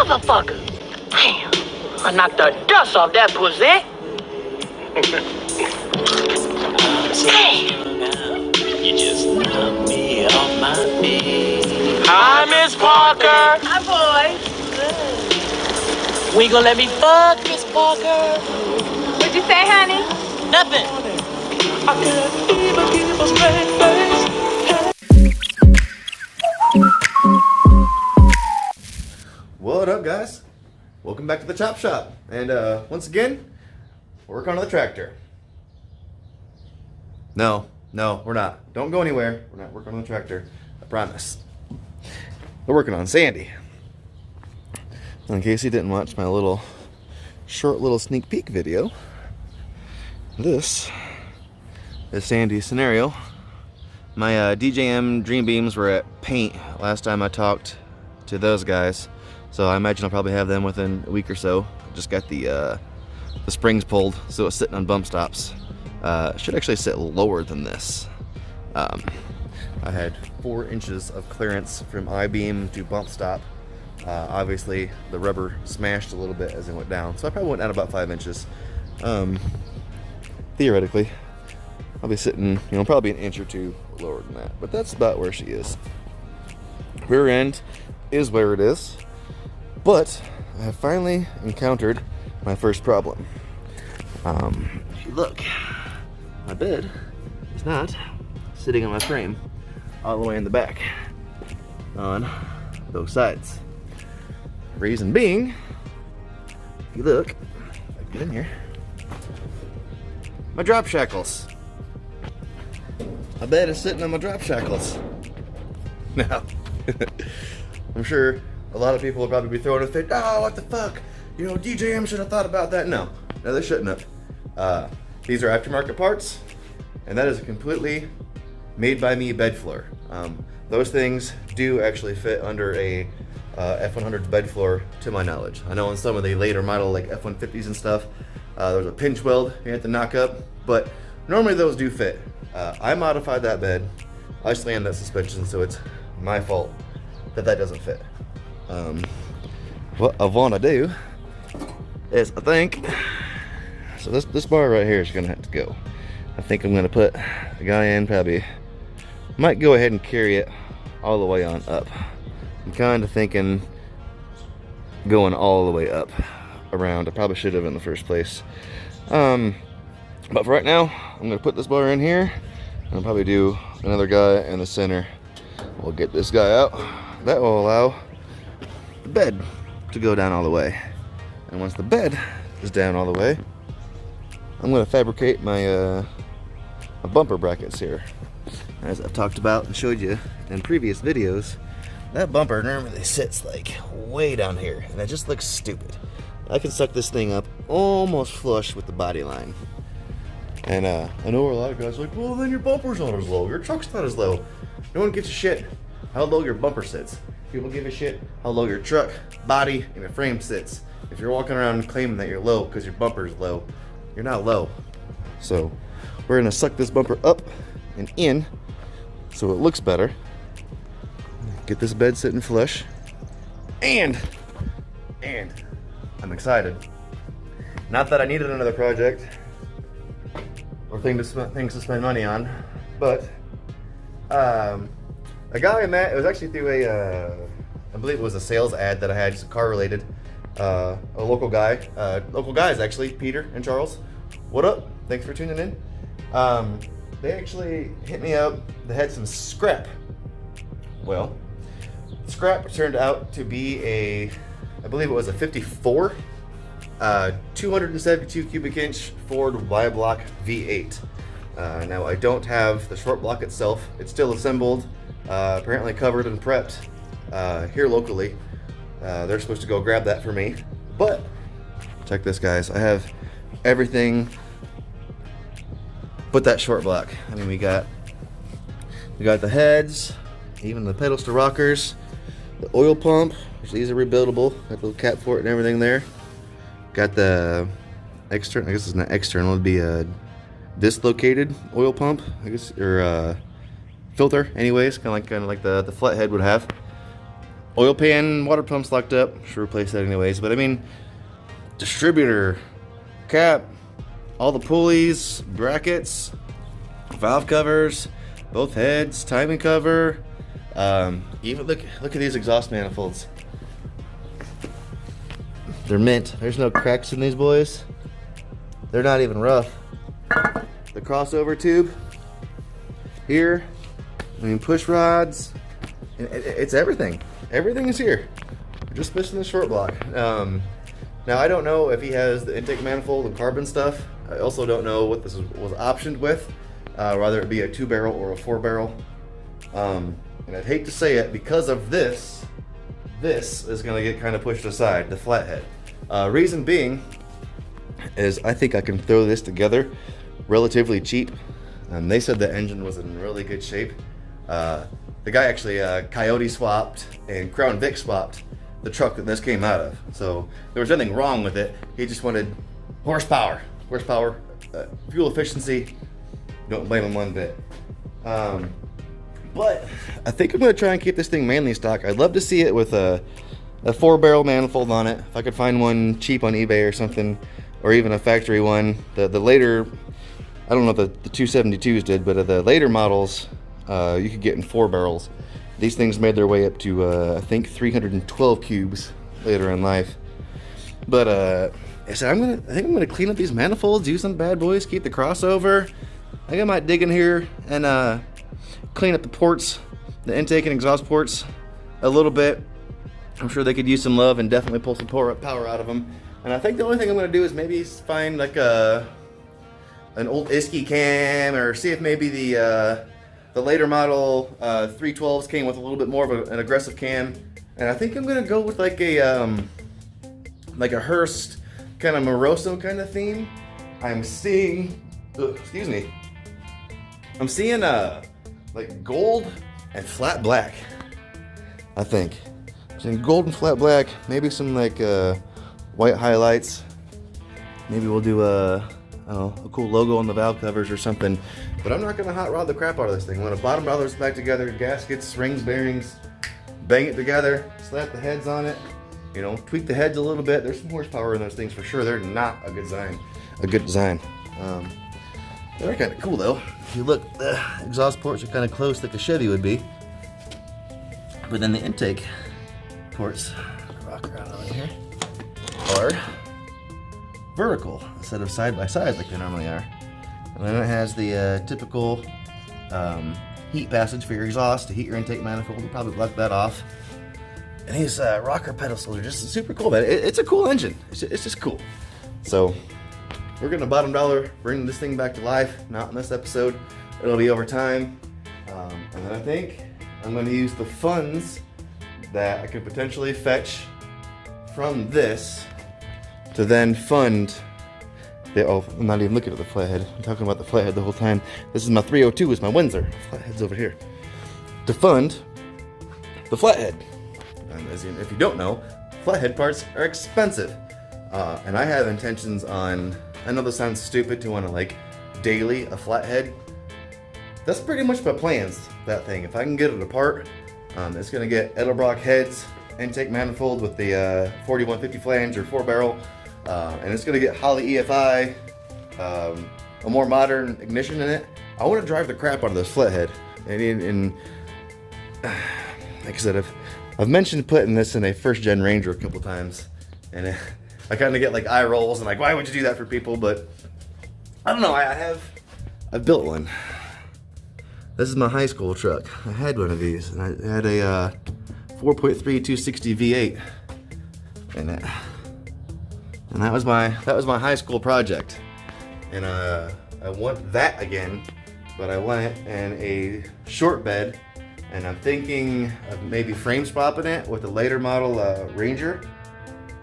motherfucker. Damn, I knocked the dust off that pussy. Damn. You just knocked me off my feet. Hi, Miss Parker. Hi, boy. We gonna let me fuck, Miss Parker? What'd you say, honey? Nothing. I can't even keep a straight face. What up, guys? Welcome back to the Chop Shop. And once again, we're working on the tractor. No, we're not. Don't go anywhere. We're not working on the tractor. I promise. We're working on Sandy. In case you didn't watch my short little sneak peek video, this is Sandy's scenario. My DJM Dream Beams were at paint last time I talked to those guys, so I imagine I'll probably have them within a week or so. Just got the springs pulled, so it's sitting on bump stops. Should actually sit lower than this. I had 4 inches of clearance from I-beam to bump stop. Obviously the rubber smashed a little bit as it went down, so I probably went down about 5 inches. Theoretically I'll be sitting, probably an inch or two lower than that, but that's about where she is. Rear end is where it is, but I have finally encountered my first problem. If you look, my bed is not sitting on my frame all the way in the back on both sides. Reason being, if you look, I get in here, my drop shackles. My bed is sitting on my drop shackles. Now, I'm sure a lot of people will probably be throwing a fit. Oh, what the fuck? DJM should have thought about that. No, they shouldn't have. These are aftermarket parts, and that is a completely made by me bed floor. Those things do actually fit under a F100 bed floor, to my knowledge. I know in some of the later model, like F150s and stuff, there's a pinch weld you have to knock up, but normally those do fit. I modified that bed. I slammed that suspension, so it's my fault that doesn't fit. What I want to do is, I think, so this bar right here is gonna have to go. I think I'm gonna put the guy in, probably might go ahead and carry it all the way on up. I'm kind of thinking going all the way up around. I probably should have in the first place. But for right now, I'm gonna put this bar in here, and I'll probably do another guy in the center. We'll get this guy out. That will allow the bed to go down all the way. And once the bed is down all the way, I'm gonna fabricate my bumper brackets here. As I've talked about and showed you in previous videos, that bumper normally sits like way down here, and it just looks stupid. I can suck this thing up almost flush with the body line. And I know a lot of guys are like, well, then your bumper's not as low, your truck's not as low. No one gives a shit how low your bumper sits. People give a shit how low your truck, body, and your frame sits. If you're walking around claiming that you're low because your bumper's low, you're not low. So we're gonna suck this bumper up and in so it looks better. Get this bed sitting flush, and I'm excited. Not that I needed another project or things to spend money on, but a guy I met, it was actually through I believe it was a sales ad that I had, just car related. A local guys actually, Peter and Charles. What up? Thanks for tuning in. They actually hit me up. They had some scrap. Well, scrap turned out to be I believe it was a 54, 272 cubic inch Ford Y block V8. Now I don't have the short block itself. It's still assembled, apparently covered and prepped here locally. They're supposed to go grab that for me. But check this, guys. I have everything but that short block. I mean, we got the heads, even the pedals to rockers, the oil pump, which these are rebuildable. Got the little cap for it and everything there. Got the external, I guess it's not external, it'd be a dislocated oil pump, I guess, or filter anyways, kind of like the flathead would have. Oil pan, water pump's locked up. Should replace that anyways. But I mean, distributor, cap, all the pulleys, brackets, valve covers, both heads, timing cover. Even look at these exhaust manifolds. They're mint. There's no cracks in these boys. They're not even rough. The crossover tube here. I mean, push rods. It's everything. Everything is here. We're just missing the short block. Now I don't know if he has the intake manifold and carbon stuff. I also don't know what this was optioned with, whether it be a 2-barrel or a 4-barrel. And I'd hate to say it, because of this is going to get kind of pushed aside, the flathead. Reason being is I think I can throw this together relatively cheap. They said the engine was in really good shape. The guy actually Coyote swapped and Crown Vic swapped the truck that this came out of. So there was nothing wrong with it. He just wanted horsepower, fuel efficiency. Don't blame him one bit. But I think I'm going to try and keep this thing manly stock. I'd love to see it with a 4-barrel manifold on it. If I could find one cheap on eBay or something, or even a factory one. The later, I don't know if the 272s did, but the later models, you could get in 4 barrels. These things made their way up to, I think, 312 cubes later in life. But I said, I think I'm gonna clean up these manifolds, use some bad boys, keep the crossover. I think I might dig in here and clean up the ports, the intake and exhaust ports a little bit. I'm sure they could use some love and definitely pull some power out of them. And I think the only thing I'm gonna do is maybe find like an old Isky cam, or see if maybe the later model 312s came with a little bit more of an aggressive cam. And I think I'm gonna go with like a Hurst kind of Moroso kind of theme. I'm seeing, excuse me, I'm seeing like gold and flat black. I think I'm seeing gold and flat black. Maybe some like white highlights. Maybe we'll do a cool logo on the valve covers or something. But I'm not gonna hot rod the crap out of this thing. I'm gonna bottom rod this back together, gaskets, rings, bearings, bang it together, slap the heads on it, you know, tweak the heads a little bit. There's some horsepower in those things for sure. They're not a good design. They're kind of cool though. If you look, the exhaust ports are kind of close like a Chevy would be. But then the intake ports, rock around over here, are vertical instead of side by side like they normally are. And then it has the typical heat passage for your exhaust to heat your intake manifold. We'll probably block that off. And these rocker pedestals are just super cool, man. It's a cool engine. It's just cool. So we're gonna bottom dollar bring this thing back to life. Not in this episode. It'll be over time. And then I think I'm gonna use the funds that I could potentially fetch from this to then fund I'm not even looking at the flathead. I'm talking about the flathead the whole time. This is my 302, is my Windsor. Flathead's over here. To fund the flathead. And if you don't know, flathead parts are expensive. And I have intentions on, I know this sounds stupid to want to like daily a flathead. That's pretty much my plans, that thing. If I can get it apart, it's gonna get Edelbrock heads, intake manifold with the 4150 flange or 4-barrel. And it's gonna get Holley EFI, a more modern ignition in it. I want to drive the crap out of this flathead, and like I said, I've mentioned putting this in a first-gen Ranger a couple times, and I kind of get like eye rolls and like, why would you do that for people? But I don't know. I've built one. This is my high school truck. I had one of these, and I had a 4.3 260 V8 in it. And that was my high school project, and I want that again, but I want it in a short bed, and I'm thinking of maybe frame swapping it with a later model Ranger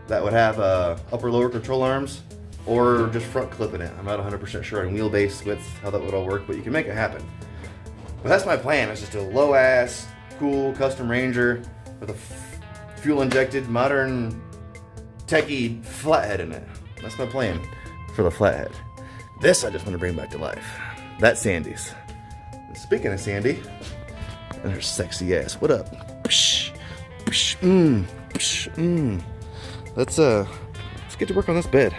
that would have upper lower control arms, or just front clipping it. I'm not 100% sure on wheelbase width how that would all work, but you can make it happen. But that's my plan. It's just a low ass, cool custom Ranger with a fuel injected modern techie flathead in it. That's my plan for the flathead. This I just want to bring back to life. That's Sandy's. And speaking of Sandy, and her sexy ass. What up? Psh, psh. Let's get to work on this bed.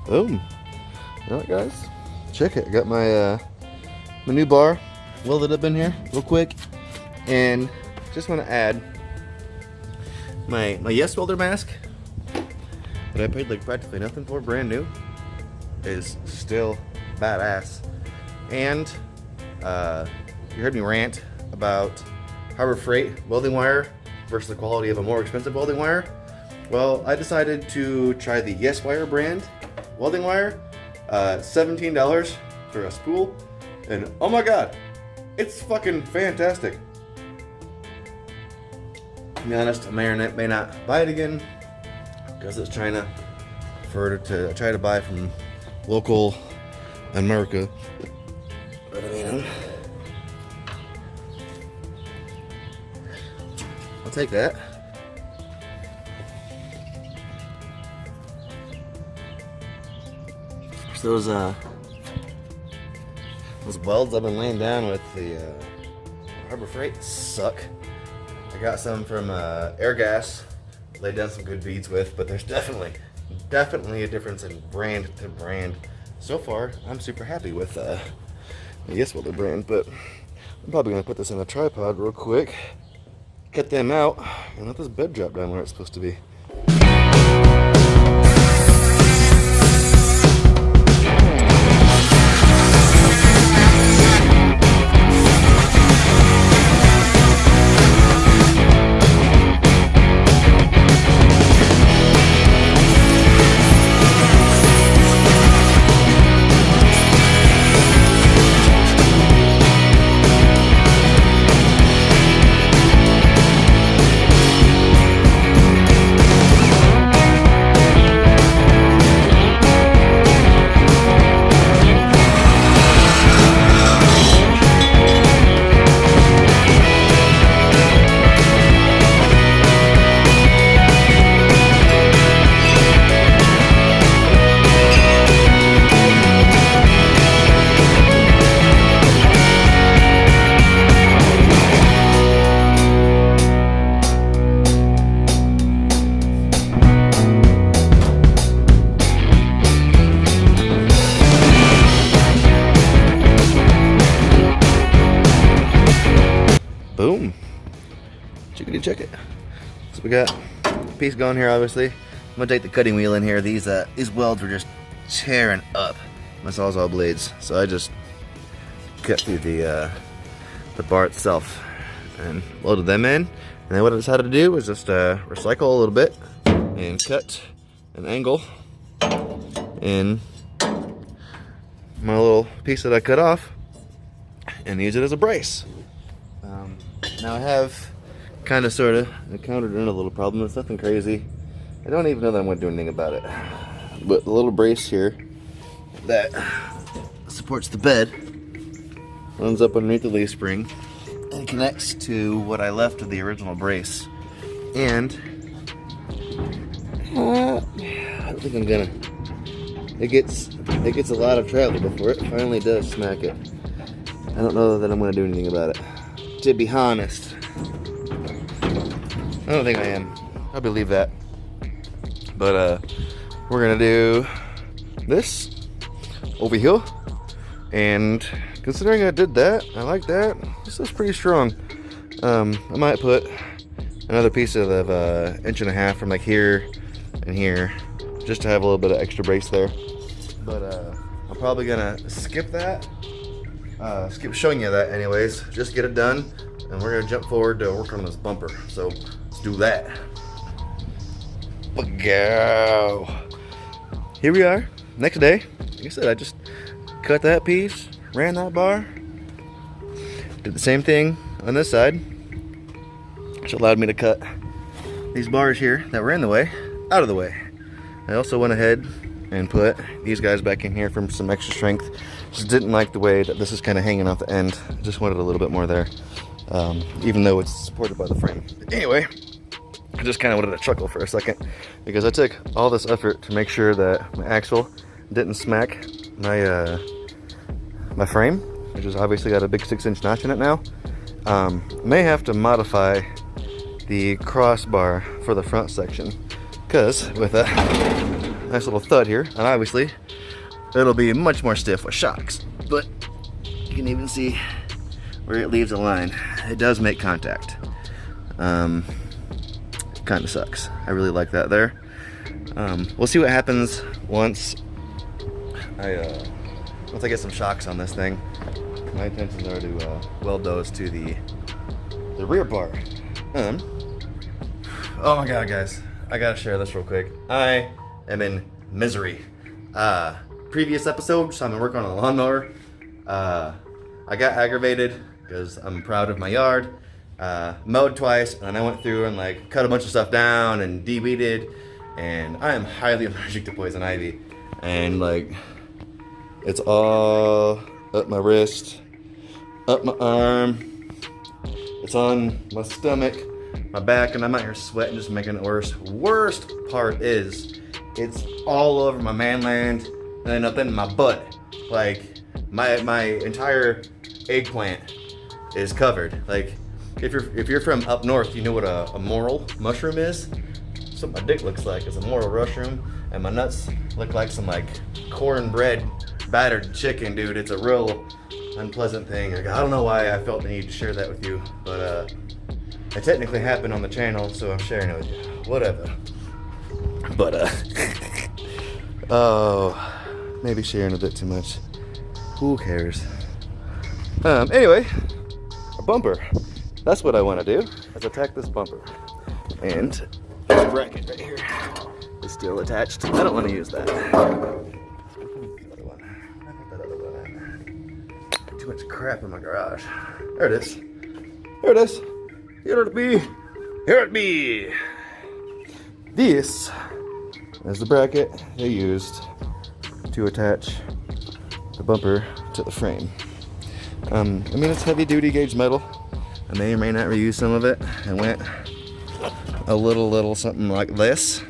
Boom. You know what, guys? Check it. I got my my new bar welded up in here real quick, and just want to add my Yes Welder mask that I paid like practically nothing for, brand new, is still badass. And you heard me rant about Harbor Freight welding wire versus the quality of a more expensive welding wire. Well, I decided to try the Yes Wire brand welding wire. $17 for a spool, and oh my god, it's fucking fantastic. To be honest, I may or may not buy it again because it's China. Prefer to try to buy from local America. But I mean, I'll take that. Those welds I've been laying down with the Harbor Freight suck. I got some from Airgas, laid down some good beads with, but there's definitely a difference in brand to brand. So far, I'm super happy with the Yes Welder brand, but I'm probably gonna put this in a tripod real quick, cut them out, and let this bed drop down where it's supposed to be. Boom. Chickadee check it. So we got a piece going here, obviously. I'm gonna take the cutting wheel in here. These welds were just tearing up my Sawzall blades. So I just cut through the bar itself and welded them in. And then what I decided to do was just recycle a little bit and cut an angle in my little piece that I cut off and use it as a brace. Now I have kind of sort of encountered another little problem. It's nothing crazy. I don't even know that I'm going to do anything about it. But the little brace here that supports the bed runs up underneath the leaf spring and connects to what I left of the original brace. And I don't think I'm gonna. It gets a lot of travel before it finally does smack it. I don't know that I'm gonna do anything about it. To be honest, I don't think I am. Probably leave that. But we're gonna do this over here, and considering I did that, I like that. This is pretty strong. I might put another piece of 1.5 inches from like here and here, just to have a little bit of extra brace there. But I'm probably gonna skip that. Skip showing you that anyways. Just get it done, and we're gonna jump forward to work on this bumper. So let's do that. But go. Here we are, next day. Like I said, I just cut that piece, ran that bar, did the same thing on this side, which allowed me to cut these bars here that were in the way out of the way. I also went ahead and put these guys back in here for some extra strength. Just didn't like the way that this is kind of hanging off the end. Just wanted a little bit more there, even though it's supported by the frame. But anyway, I just kind of wanted to chuckle for a second because I took all this effort to make sure that my axle didn't smack my my frame, which has obviously got a big 6-inch notch in it now. May have to modify the crossbar for the front section, because with a nice little thud here, and obviously it'll be much more stiff with shocks, but you can even see where it leaves a line. It does make contact. Kind of sucks. I really like that there. We'll see what happens once I get some shocks on this thing. My intentions are to weld those to the rear bar. Oh my god, guys, I gotta share this real quick. I am in misery. Previous episodes, I've been working on a lawnmower. I got aggravated because I'm proud of my yard. Mowed twice, and then I went through and like cut a bunch of stuff down and de-weeded, and I am highly allergic to poison ivy, and like it's all up my wrist, up my arm, it's on my stomach, my back, and I'm out here sweating, just making it worse. Worst part is it's all over my manland and then up in my butt. Like my entire eggplant is covered. Like if you're from up north, you know what a morel mushroom is. That's what my dick looks like, is a morel mushroom, and my nuts look like some like cornbread battered chicken, dude. It's a real unpleasant thing. Like, I don't know why I felt the need to share that with you, but it technically happened on the channel, so I'm sharing it with you. Whatever. But oh, maybe sharing a bit too much. Who cares? Anyway, a bumper. That's what I want to do, is attack this bumper. And this bracket right here is still attached. I don't want to use that. Too much crap in my garage. There it is. There it is. Here it be. Here it be. This is the bracket they used to attach the bumper to the frame. I mean, it's heavy duty gauge metal. I may or may not reuse some of it. I went a little something like this.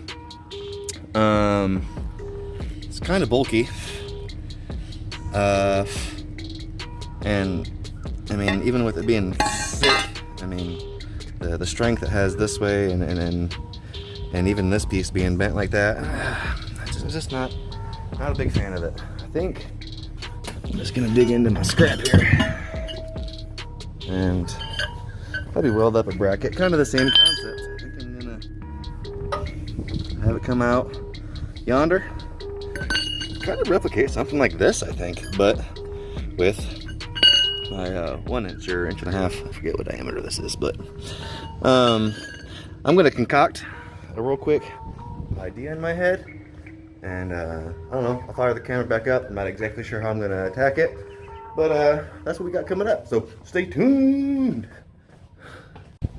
It's kind of bulky. And I mean, even with it being thick, I mean, the strength it has this way, and even this piece being bent like that, I'm just not a big fan of it. I think I'm just gonna dig into my scrap here and probably weld up a bracket, kind of the same concept. I think I'm gonna have it come out yonder, kind of replicate something like this, I think, but with my 1 inch or 1.5 inch, I forget what diameter this is, but I'm gonna concoct a real quick idea in my head, and I don't know, I'll fire the camera back up. I'm not exactly sure how I'm gonna attack it, but that's what we got coming up, so stay tuned.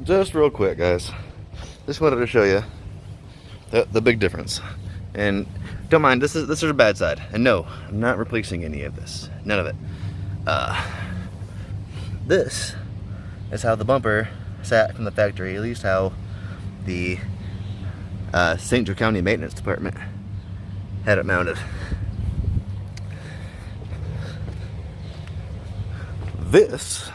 Just real quick, guys, just wanted to show you the big difference. And don't mind, this is a bad side, and no, I'm not replacing any of this, none of it. This is how the bumper sat from the factory, at least how the St. Joe County Maintenance Department had it mounted. This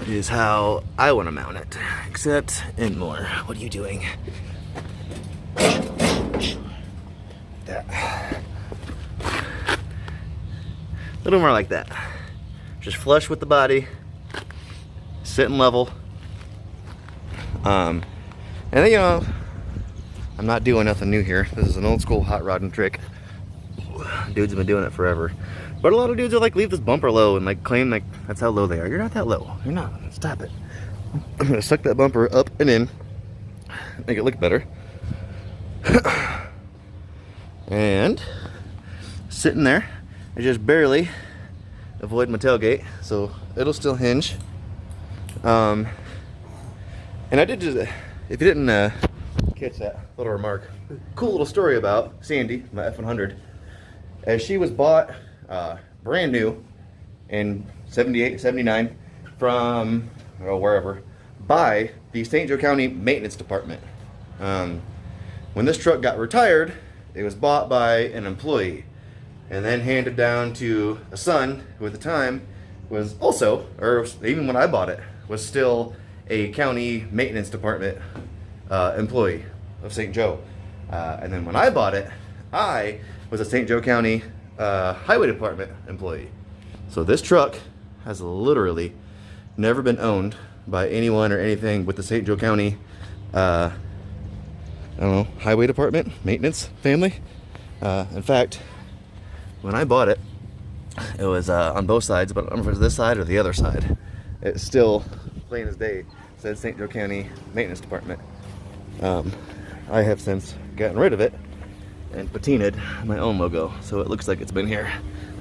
is how I want to mount it, except in more. What are you doing? That. A little more like that. Just flush with the body, sitting level. And then, you know, I'm not doing nothing new here. This is an old school hot rodding trick. Dudes have been doing it forever. But a lot of dudes will like leave this bumper low and like claim like that's how low they are. You're not that low. You're not. Stop it. I'm gonna suck that bumper up and in, make it look better. And sitting there, I just barely avoid my tailgate, so it'll still hinge. And I did just, if you didn't catch that little remark, cool little story about Sandy, my F100, as she was bought brand new in 78, 79 from wherever by the St. Joe County Maintenance Department. When this truck got retired, it was bought by an employee and then handed down to a son who at the time was also, or even when I bought it, was still a county maintenance department employee of St. Joe. And then when I bought it, I was a St. Joe County highway department employee. So this truck has literally never been owned by anyone or anything with the St. Joe County, I don't know, highway department, maintenance family. In fact, when I bought it, it was on both sides, but I don't know if it was this side or the other side. It's still, plain as day, said St. Joe County Maintenance Department. I have since gotten rid of it and patinaed my own logo, so it looks like it's been here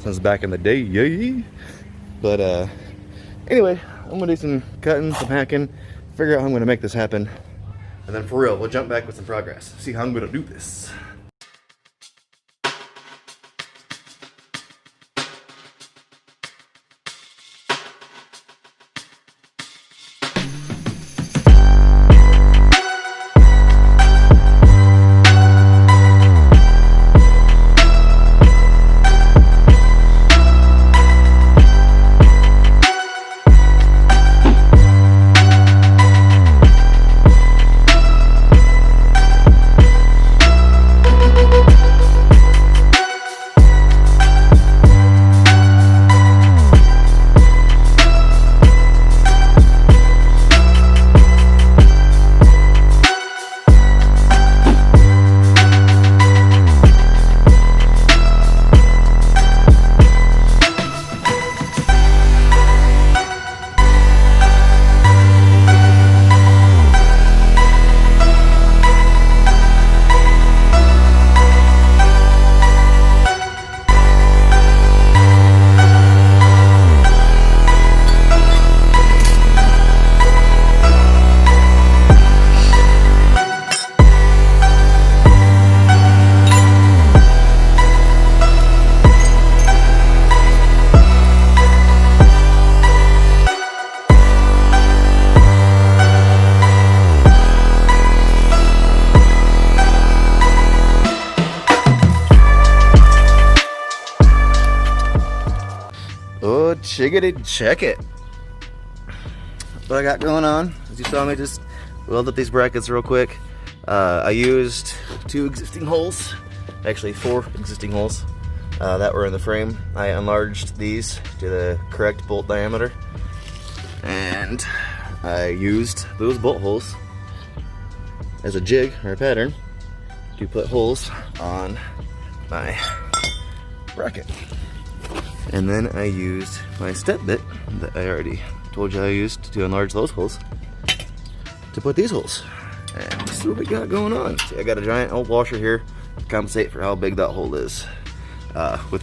since back in the day, yay! But anyway, I'm gonna do some cutting, some hacking, figure out how I'm gonna make this happen, and then for real, we'll jump back with some progress, see how I'm gonna do this. Oh, chickadee check it. What I got going on, as you saw me just weld up these brackets real quick. I used 2 existing holes, actually 4 existing holes that were in the frame. I enlarged these to the correct bolt diameter, and I used those bolt holes as a jig or a pattern to put holes on my bracket. And then I used my step bit that I already told you I used to enlarge those holes to put these holes. And this is what we got going on. See, I got a giant old washer here to compensate for how big that hole is. With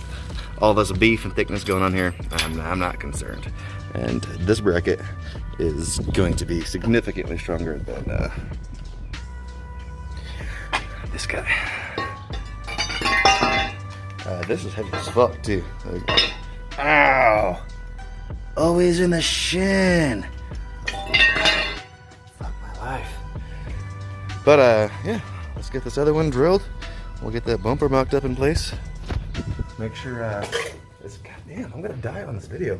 all this beef and thickness going on here, I'm not concerned. And this bracket is going to be significantly stronger than this guy. This is heavy as fuck too. Like, ow! Always in the shin. Fuck my life. But yeah, let's get this other one drilled. We'll get that bumper mocked up in place. Make sure goddamn, I'm gonna die on this video.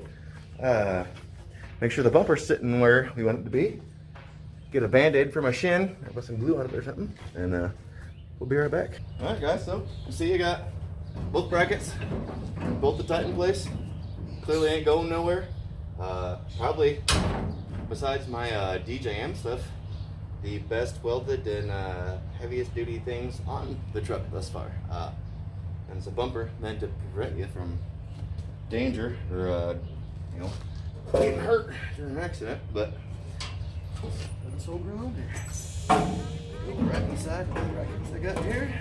Make sure the bumper's sitting where we want it to be. Get a band-aid for my shin, or put some glue on it or something, and we'll be right back. Alright guys, so you see you got both brackets bolted tight in place. Clearly ain't going nowhere. Probably, besides my DJM stuff, the best welded and heaviest duty things on the truck thus far. And it's a bumper meant to prevent you from danger or you know, getting hurt during an accident. But this whole grown on there. Right inside the brackets I got here.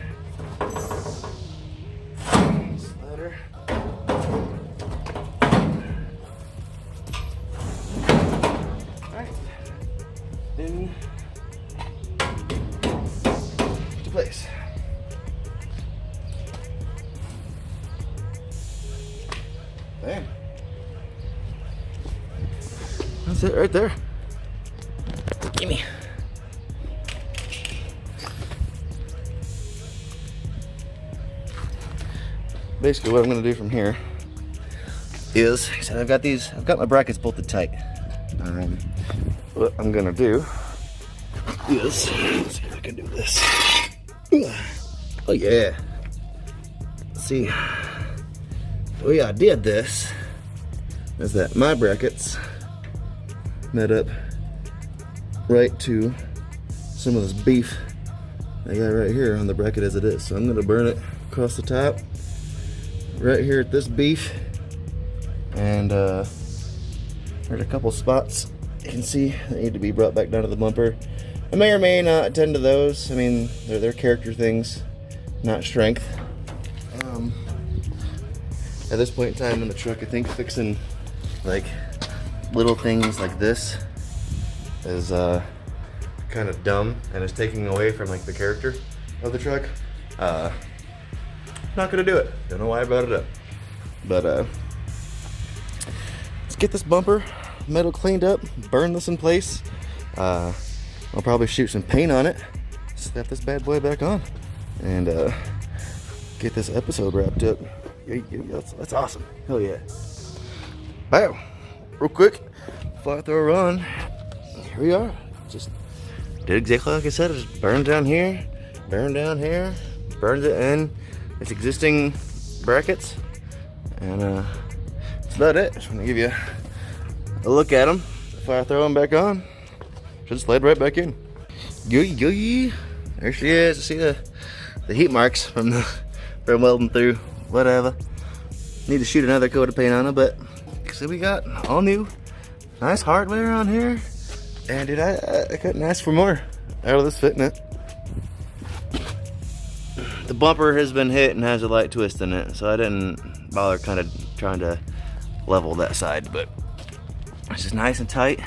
Slider. Alright. Into place. Bam. That's it right there. Gimme. Basically what I'm going to do from here is, I've got my brackets bolted tight. what I'm gonna do is, let's see if I can do this. Oh yeah. See, the way I did this is that my brackets met up right to some of this beef I got right here on the bracket as it is. So I'm gonna burn it across the top, right here at this beef, and there's a couple spots you can see that need to be brought back down to the bumper. I may or may not attend to those. I mean, they're character things, not strength. At this point in time in the truck, I think fixing like little things like this is kind of dumb and is taking away from like the character of the truck. Not gonna do it. Don't know why I brought it up, but let's get this bumper metal cleaned up, burn this in place. I'll probably shoot some paint on it, snap this bad boy back on, and get this episode wrapped up. That's awesome. Hell yeah. Wow. Real quick, before I throw her on, here we are. Just did exactly like I said. It just burned down here, burned down here, burned it in its existing brackets, and that's about it. Just want to give you a look at them before I throw them back on. Should slide right back in. There she is. See the heat marks from welding through. Whatever. Need to shoot another coat of paint on it, but see, we got all new, nice hardware on here, and dude, I couldn't ask for more out of this fitting it. The bumper has been hit and has a light twist in it, so I didn't bother kind of trying to level that side, but it's just nice and tight.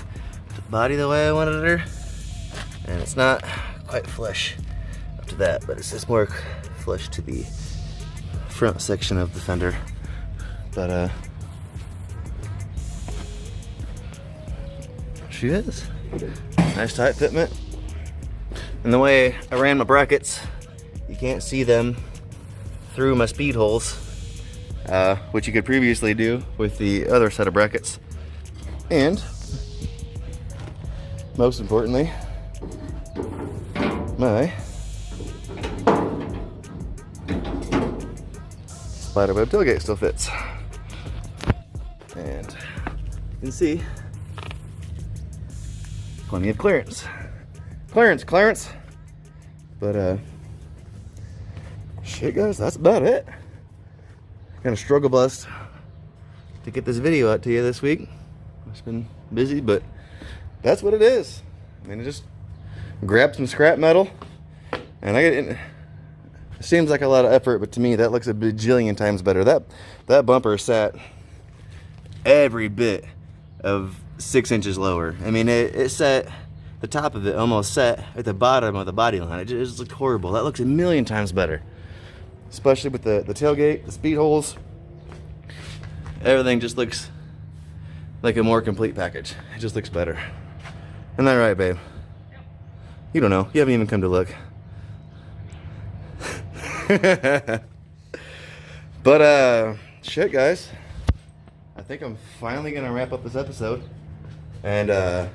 The body the way I wanted her, and it's not quite flush up to that, but it's just more flush to the front section of the fender. But she is nice tight fitment, and the way I ran my brackets, you can't see them through my speed holes, which you could previously do with the other set of brackets. And most importantly, my spider web tailgate still fits. And you can see plenty of clearance. Clearance. But shit guys, that's about it. Kind of struggle bust to get this video out to you this week. It's been busy, but that's what it is. I mean, I just grabbed some scrap metal, and it seems like a lot of effort, but to me that looks a bajillion times better. That bumper sat every bit of 6 inches lower. I mean, it sat, the top of it almost sat at the bottom of the body line. It just looked horrible. That looks a million times better, especially with the tailgate, the speed holes. Everything just looks like a more complete package. It just looks better. Isn't that right, babe? You don't know. You haven't even come to look. But shit guys, I think I'm finally gonna wrap up this episode. And I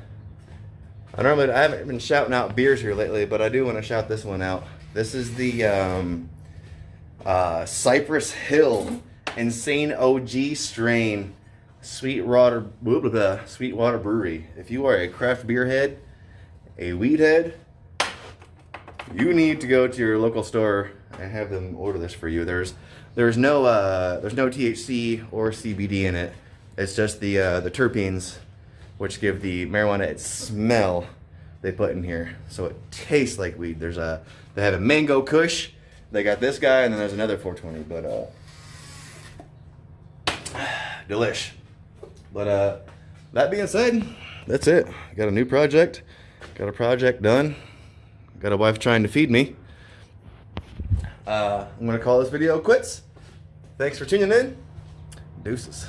haven't been shouting out beers here lately, but I do want to shout this one out. This is the Cypress Hill Insane OG strain Sweetwater Brewery. If you are a craft beer head, a weed head, you need to go to your local store and have them order this for you. There's no THC or CBD in it. It's just the terpenes, which give the marijuana its smell, they put in here, so it tastes like weed. They have a mango kush. They got this guy, and then there's another 420. But delish. But that being said, that's it. Got a new project. Got a project done. Got a wife trying to feed me. I'm gonna call this video quits. Thanks for tuning in. Deuces.